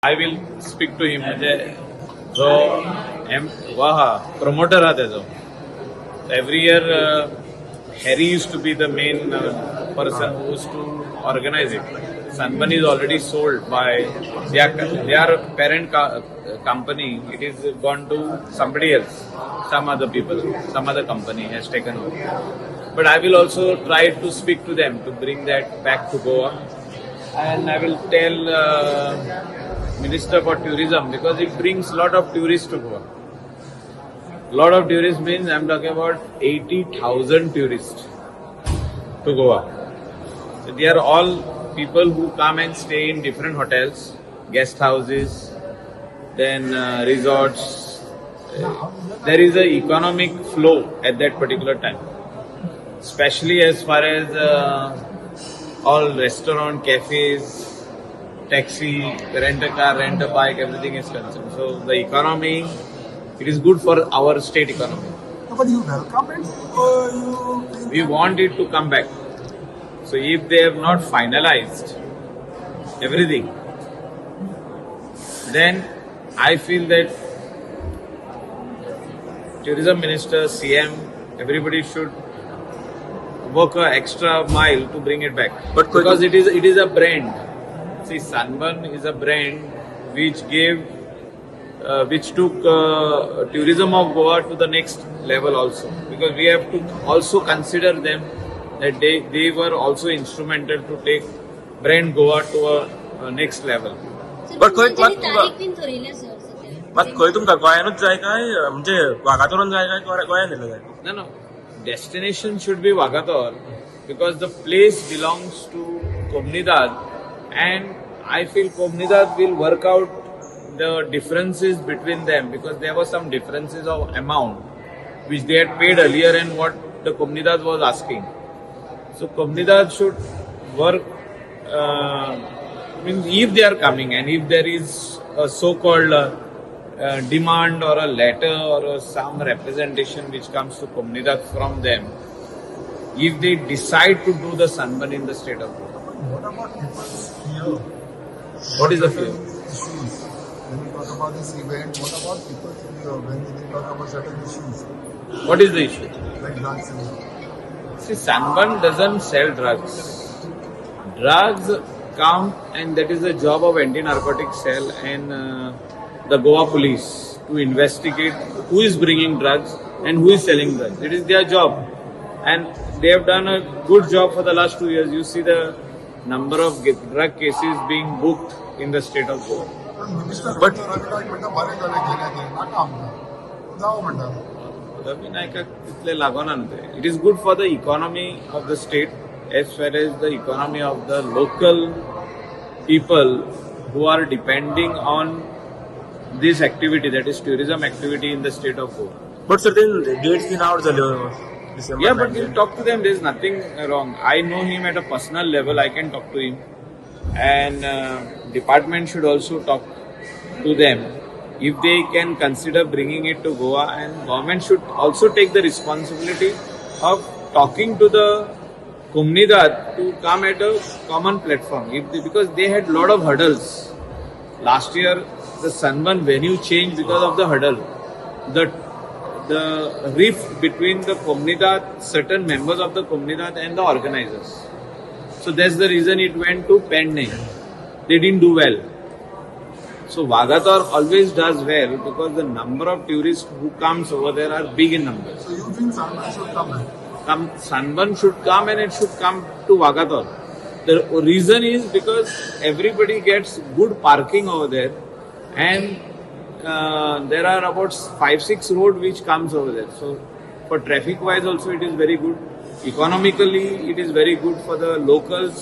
I will speak to him. म्हणजे जो promoter हा त्याचा. Every year, Harry used to be the main person who used to organize it. Sunburn is already sold by their parent company. It is gone to somebody else, some other people, some other company has taken over. But I will also try to speak to them to bring that back to Goa, and I will tell Minister for Tourism, because it brings lot of tourists to Goa. Lot of tourists means I'm talking about 80,000 tourists to Goa. So they are all people who come and stay in different hotels, guest houses, then resorts. There is an economic flow at that particular time, especially as far as all restaurant, cafes, taxi, rent a car, rent a bike, everything is concerned. So the economy, it is good for our state economy. But you welcome it, or you? We want it to come back. So if they have not finalized everything, then I feel that tourism minister, CM, everybody should work an extra mile to bring it back. But because it is a brand. See, Sunburn is a brand which took tourism of Goa to the next level also. Because we have to also consider them that they were also instrumental to take brand Goa to a next level. But खंय तुमकां गोंयानूच जाय काय म्हणजे वागातोरान जाय काय गोंयान येयलो जाय? No. Destination should be Wagator because the place belongs to Komnidad, and I feel Komnidad will work out the differences between them, because there were some differences of amount which they had paid earlier and what the Komnidad was asking. So Komnidad should work, means if they are coming and if there is a so-called demand or a letter or some representation which comes to Komnidad from them, if they decide to do the Sunburn in the state of Goa. What about people's fear? What is the fear? Issues. When we talk about this event, what about people's fear when they talk about certain issues? What is the issue? Like drugs and See, Sunburn doesn't sell drugs. Drugs come, and that is the job of anti-narcotic cell and the Goa police to investigate who is bringing drugs and who is selling drugs. It is their job, and they have done a good job for the last 2 years. You see the number of drug cases being booked in the state of Goa. But It is good for the economy of the state as well as the economy of the local people who are depending on this activity, that is tourism activity in the state of Goa. But certain dates been out झाल्यो. Yeah, but we'll talk to them. There is nothing wrong. I know him at a personal level. I can talk to him, and department should also talk to them if they can consider bringing it to Goa, and government should also take the responsibility of talking to the Komnidad to come at a common platform. Because they had lot of hurdles. Last year, the Sunburn venue changed because of the hurdle. The rift between the Komnidad, certain members of the Komnidad and the organizers. So that's the reason it went to Penne. They didn't do well. So Wagator always does well because the number of tourists who comes over there are big in numbers. so you think Sunburn should come back? Sunburn should come, and it should come to Wagator. The reason is because everybody gets good parking over there, and there are about 5-6 road which comes over there. So for traffic wise also it is very good. Economically it is very good for the locals